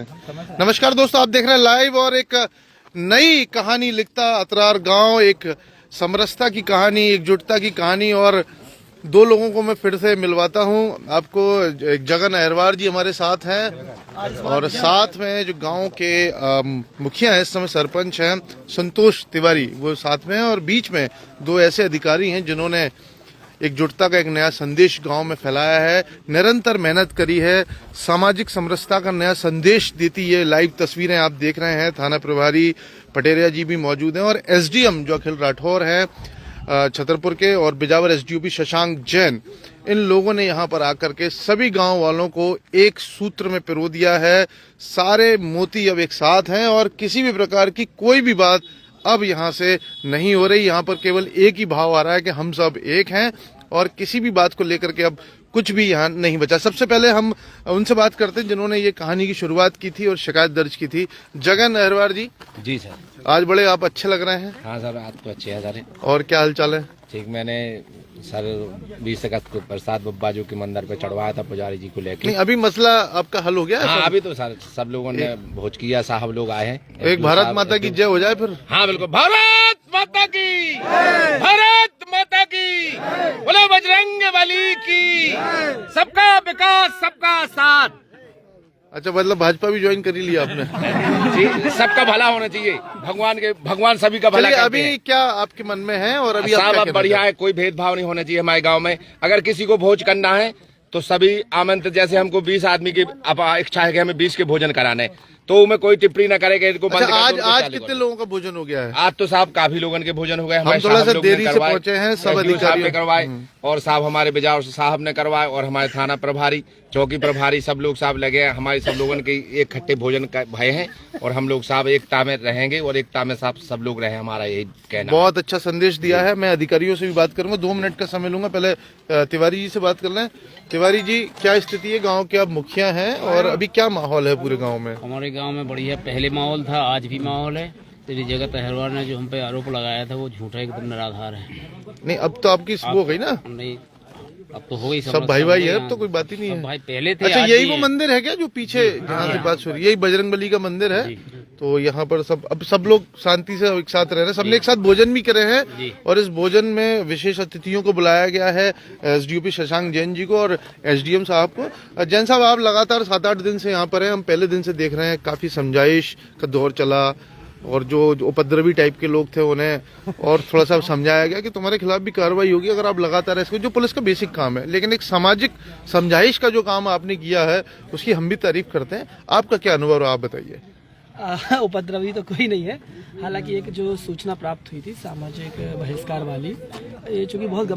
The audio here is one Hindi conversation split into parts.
नमस्कार दोस्तों, आप देख रहे हैं लाइव और एक नई कहानी लिखता अतरार गांव, एक समरसता की कहानी, एकजुटता की कहानी। और दो लोगों को मैं फिर से मिलवाता हूं आपको। जगन अहरवार जी हमारे साथ हैं और साथ में जो गांव के मुखिया हैं, इस समय सरपंच हैं संतोष तिवारी, वो साथ में हैं। और बीच में दो ऐसे अधिकारी हैं जिन्होंने एकजुटता का एक नया संदेश गांव में फैलाया है, निरंतर मेहनत करी है, सामाजिक समरसता का नया संदेश देती ये लाइव तस्वीरें आप देख रहे हैं। थाना प्रभारी पटेरिया जी भी मौजूद हैं और एसडीएम जो अखिल राठौर हैं छतरपुर के, और बिजावर एसडीओपी शशांक जैन, इन लोगों ने यहाँ पर आकर के सभी गांव वालों को एक सूत्र में पिरो दिया है। सारे मोती अब एक साथ हैं और किसी भी प्रकार की कोई भी बात अब यहाँ से नहीं हो रही। यहाँ पर केवल एक ही भाव आ रहा है कि हम सब एक हैं और किसी भी बात को लेकर के अब कुछ भी यहाँ नहीं बचा। सबसे पहले हम उनसे बात करते हैं जिन्होंने ये कहानी की शुरुआत की थी और शिकायत दर्ज की थी। जगन अहरवार जी। जी सर। आज बड़े आप अच्छे लग रहे हैं। हाँ सर, आज तो अच्छे हैं सर। और क्या हालचाल है? ठीक। मैंने सर 20 अगस्त को प्रसाद बब्बा जो के मंदिर पे चढ़वाया था पुजारी जी को लेकर। नहीं, अभी मसला आपका हल हो गया? हाँ, अभी तो सर सब लोगों ने भोज किया, साहब लोग आए हैं। एक भारत माता की जय हो जाए फिर। हाँ बिल्कुल, भारत माता की, भारत माता की, बोलो बजरंग बली की, सबका विकास सबका साथ। अच्छा, मतलब भाजपा भी ज्वाइन कर ही लिया आपने? जी, सबका भला होना चाहिए, भगवान सभी का भला करते अभी हैं। क्या आपके मन में है? और अभी साहब अब बढ़िया है, कोई भेदभाव नहीं होना चाहिए हमारे गांव में। अगर किसी को भोज करना है तो सभी आमंत्रित, जैसे हमको 20 आदमी की इच्छा है कि हमें 20 के भोजन कराने, तो मैं कोई टिप्पणी न करेगा इनको बंद। अच्छा, आज कितने लोगों का भोजन हो गया है? आज तो साहब काफी लोगों के भोजन हो गए। हम थोड़ा सा देरी से पहुंचे हैं, सब अधिकारी ने करवाए और साहब हमारे बिजावर साहब ने करवाए और हमारे थाना प्रभारी, चौकी प्रभारी, सब लोग साहब लगे हैं। हमारे सब लोगों के एक खट्टे भोजन का भय है और हम लोग साहब एकता में रहेंगे और एकता में साहब सब लोग रहे, हमारा यही कहना। बहुत अच्छा संदेश दिया है। मैं अधिकारियों से भी बात करूंगा, 2 मिनट का समय लूंगा। पहले तिवारी जी से बात कर लें। तिवारी जी, क्या स्थिति है गाँव के? आप मुखिया हैं और अभी क्या माहौल है पूरे गाँव में? हमारे गाँव में बढ़िया पहले माहौल था, आज भी माहौल है। तेरी जगत अहरवार ने जो हम पे आरोप लगाया था वो झूठा एकदम निराधार है। नहीं, अब तो आपकी वो हो गई ना? नहीं, अब तो हो गई, सब भाई भाई है, अब तो कोई बात ही नहीं है। भाई पहले थे। अच्छा, यही वो मंदिर है क्या जो पीछे जहाँ से बात हो रही है? यही बजरंगबली का मंदिर है। तो यहाँ पर सब लोग शांति से एक साथ रह रहे हैं। सबने एक साथ भोजन भी करे हैं और इस भोजन में विशेष अतिथियों को बुलाया गया है, एसडीओपी शशांक जैन जी को और एसडीएम साहब को। जैन साहब, आप लगातार 7-8 दिन से यहाँ पर हैं। हम पहले दिन से देख रहे हैं, काफी समझाइश का दौर चला और जो उपद्रवी टाइप के लोग थे उन्हें और थोड़ा सा समझाया गया कि तुम्हारे खिलाफ भी कार्रवाई होगी अगर आप लगातार इसको, जो पुलिस का बेसिक काम है। लेकिन एक सामाजिक समझाइश का जो काम आपने किया है उसकी हम भी तारीफ करते हैं। आपका क्या अनुभव है, आप बताइए। उपद्रवी तो कोई नहीं है। हालांकि एक जो सूचना प्राप्त हुई थी सामाजिक बहिष्कार वाली, ये चूंकि बहुत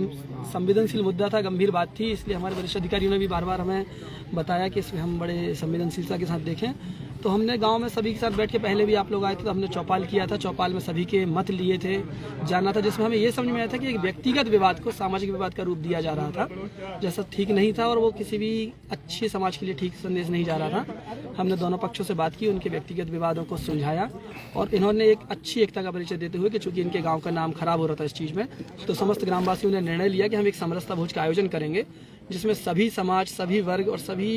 संवेदनशील मुद्दा था, गंभीर बात थी, इसलिए हमारे वरिष्ठ अधिकारियों ने भी बार बार हमें बताया कि इसमें हम बड़े संवेदनशीलता के साथ देखें। तो हमने गांव में सभी के साथ बैठ के, पहले भी आप लोग आए थे तो हमने चौपाल किया था, चौपाल में सभी के मत लिए थे, जाना था, जिसमें हमें ये समझ में आया था कि एक व्यक्तिगत विवाद को सामाजिक विवाद का रूप दिया जा रहा था, जैसा ठीक नहीं था और वो किसी भी अच्छे समाज के लिए ठीक संदेश नहीं जा रहा था। हमने दोनों पक्षों से बात की, उनके व्यक्तिगत विवादों को सुलझाया और इन्होंने एक अच्छी एकता का परिचय देते हुए कि चूंकि इनके गाँव का नाम खराब हो रहा था इस चीज़ में, तो समस्त ग्रामवासियों ने निर्णय लिया कि हम एक समरसता भोज का आयोजन करेंगे, जिसमें सभी समाज, सभी वर्ग और सभी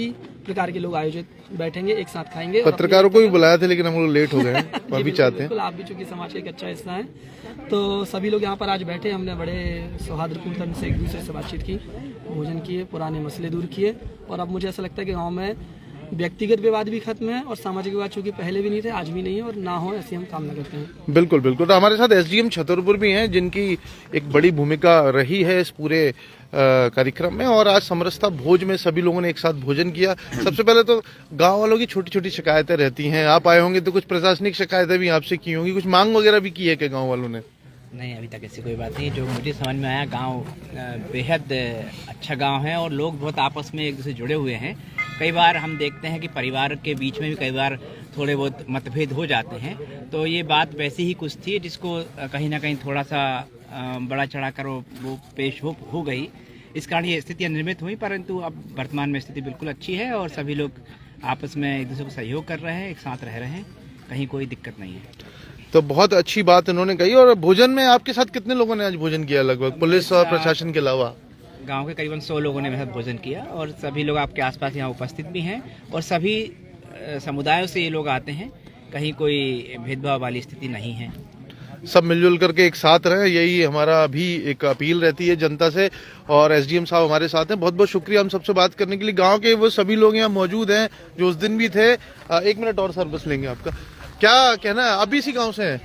प्रकार के लोग आयोजित बैठेंगे, एक साथ खाएंगे। पत्रकारों को भी बुलाया था लेकिन हम लोग लेट हो गए हैं। अभी चाहते हैं आप भी चूंकि समाज का एक अच्छा हिस्सा है, तो सभी लोग यहाँ पर आज बैठे। हमने बड़े सौहार्दपूर्ण ढंग से एक दूसरे से बातचीत की, भोजन किए, पुराने मसले दूर किए और अब मुझे ऐसा लगता है कि गाँव में व्यक्तिगत विवाद भी खत्म है और सामाजिक विवाद चूंकि पहले भी नहीं थे, आज भी नहीं है और ना हो, ऐसी हम कामना करते हैं। बिल्कुल बिल्कुल। तो हमारे साथ एसडीएम छतरपुर भी हैं जिनकी एक बड़ी भूमिका रही है इस पूरे कार्यक्रम में। और आज समरसता भोज में सभी लोगों ने एक साथ भोजन किया। सबसे पहले तो गांव वालों की छोटी छोटी शिकायतें रहती हैं, आप आए होंगे तो कुछ प्रशासनिक शिकायतें भी आपसे की होंगी, कुछ मांग वगैरह भी की है कि गाँव वालों ने? नहीं, अभी तक ऐसी कोई बात नहीं। जो मुझे समझ में आया, गांव बेहद अच्छा गांव है और लोग बहुत आपस में एक दूसरे जुड़े हुए हैं। कई बार हम देखते हैं कि परिवार के बीच में भी कई बार थोड़े बहुत मतभेद हो जाते हैं, तो ये बात वैसी ही कुछ थी जिसको कहीं ना कहीं थोड़ा सा बड़ा चढ़ाकर वो पेश हो गई। इस कारण ये स्थितियाँ निर्मित हुई, परंतु अब वर्तमान में स्थिति बिल्कुल अच्छी है और सभी लोग आपस में एक दूसरे को सहयोग कर रहे हैं, एक साथ रह रहे हैं, कहीं कोई दिक्कत नहीं है। तो बहुत अच्छी बात इन्होंने कही। और भोजन में आपके साथ कितने लोगों ने आज भोजन किया, लगभग पुलिस और प्रशासन के अलावा? गांव के करीबन 100 लोगों ने मेरे साथ भोजन किया और सभी लोग आपके आसपास यहाँ उपस्थित भी हैं और सभी समुदायों से ये लोग आते हैं, कहीं कोई भेदभाव वाली स्थिति नहीं है। सब मिलजुल करके एक साथ रहें, यही हमारा भी एक अपील रहती है जनता से। और एसडीएम साहब हमारे साथ हैं, बहुत बहुत शुक्रिया हम सबसे बात करने के लिए। गांव के वो सभी लोग यहाँ मौजूद हैं जो उस दिन भी थे। 1 मिनट और सर बस लेंगे आपका। क्या कहना है, आप भी इसी गांव से हैं?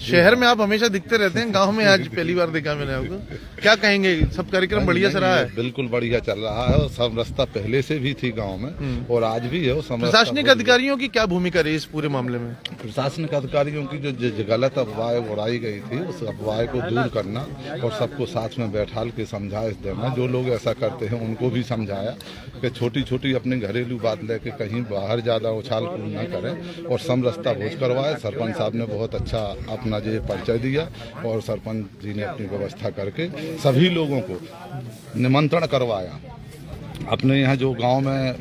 शहर में आप हमेशा दिखते रहते हैं, गांव में आज पहली बार देखा मैंने आपको। क्या कहेंगे, सब कार्यक्रम बढ़िया से रहा है? बिल्कुल बढ़िया चल रहा है और समरसता पहले से भी थी गांव में और आज भी है। प्रशासनिक अधिकारियों की क्या भूमिका रही इस पूरे मामले में? प्रशासनिक अधिकारियों की जो गलत अफवाह उड़ाई गई थी उस अफवाह को दूर करना और सबको साथ में बैठाल के समझाइश देना। जो लोग ऐसा करते हैं उनको भी समझाया कि छोटी छोटी अपने घरेलू बात लेके कहीं बाहर ज्यादा उछाल कूद न करें और समरसता भोज करवाए। सरपंच साहब ने बहुत अच्छा अपना जो परिचय दिया और सरपंच जी ने अपनी व्यवस्था करके सभी लोगों को निमंत्रण करवाया। अपने यहाँ जो गांव में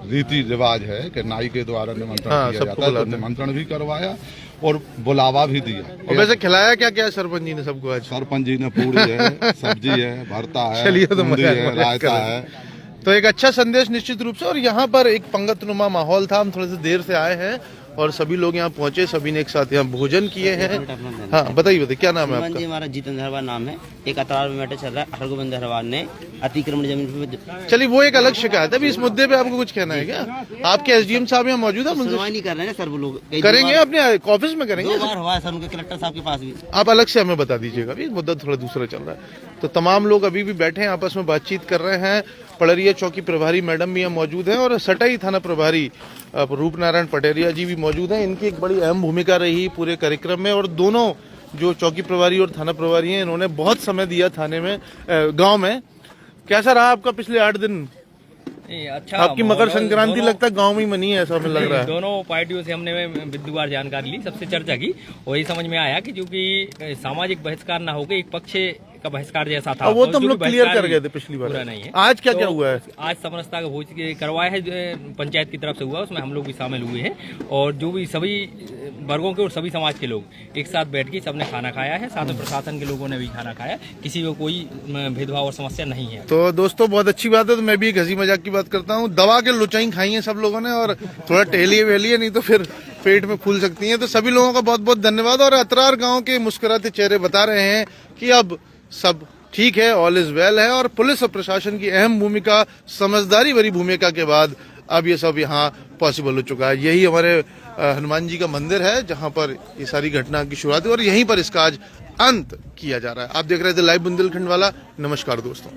रीति रिवाज है कि नाई के द्वारा निमंत्रण किया जाता है, तो निमंत्रण भी करवाया और बुलावा भी दिया। और वैसे खिलाया क्या क्या सरपंच जी ने सबको आज? सरपंच जी ने पूरी है, सब्जी है, भरता है, चलिए तो बूंदी है, रायता है। तो एक अच्छा संदेश निश्चित रूप से। और यहाँ पर एक पंगतनुमा माहौल था, हम थोड़े से देर से आए हैं और सभी लोग यहाँ पहुंचे, सभी ने एक साथ यहाँ भोजन किए हैं। हाँ बताइए क्या नाम है आपका? जी हमारा जितेंद्र हरवाल नाम है। एक अतरार में मैटर चल रहा है, अठरगोविंद हरवाल ने अतिक्रमण जमीन पे। चलिए वो एक अलग शिकायत है, अभी इस मुद्दे पे आपको कुछ कहना है क्या? आपके एसडीएम साहब यहाँ मौजूद है? सुनवाई नहीं कर रहे हैं सर वो लोग। करेंगे अपने ऑफिस में करेंगे। 2 बार हुआ है सर उनके कलेक्टर साहब के पास भी। आप अलग से हमें बता दीजिएगा, अभी मुद्दा थोड़ा दूसरा चल रहा है। तो तमाम लोग अभी भी बैठे हैं, आपस में बातचीत कर रहे हैं। पड़रिया चौकी प्रभारी मैडम भी यहाँ मौजूद हैं और सटाई थाना प्रभारी रूप नारायण पटेरिया जी भी मौजूद हैं। इनकी एक बड़ी अहम भूमिका रही पूरे कार्यक्रम में और दोनों जो चौकी प्रभारी और थाना प्रभारी हैं इन्होंने बहुत समय दिया थाने में, गांव में। कैसा रहा आपका पिछले 8 दिन? अच्छा, आपकी मकर संक्रांति लगता है गांव में ही मनी है, ऐसा हमें लग रहा है। दोनों पार्टियों से हमने विद्युवार जानकारी ली, सबसे चर्चा की और ये समझ में आया कि जो कि सामाजिक बहिष्कार ना होकर एक पक्ष का बहिष्कार जैसा था। वो तो हम लोग क्लियर कर गए थे पिछली बार। पूरा नहीं है। आज क्या क्या हुआ है? आज समरसता का भोज करवाया है, पंचायत की तरफ से हुआ, उसमें हम लोग भी शामिल हुए हैं और जो भी सभी वर्गों के और सभी समाज के लोग एक साथ बैठ के सबने खाना खाया है, साथ में प्रशासन के लोगों ने भी खाना खाया। किसी को कोई भेदभाव और समस्या नहीं है। तो दोस्तों बहुत अच्छी बात है। तो मैं भी एक हंसी मजाक की बात करता हूँ, दवा के लुचाई खाई है सब लोगों ने और थोड़ा टहलिए वहलिए, नहीं तो फिर पेट में फूल सकती है। तो सभी लोगों का बहुत बहुत धन्यवाद। और अतरार गांव के मुस्कुराते चेहरे बता रहे हैं कि अब सब ठीक है, ऑल इज वेल है। और पुलिस और प्रशासन की अहम भूमिका, समझदारी भरी भूमिका के बाद अब ये सब यहाँ पॉसिबल हो चुका है। यही हमारे हनुमान जी का मंदिर है जहाँ पर ये सारी घटना की शुरुआत हुई और यहीं पर इसका आज अंत किया जा रहा है। आप देख रहे थे लाइव बुंदेलखंड वाला। नमस्कार दोस्तों।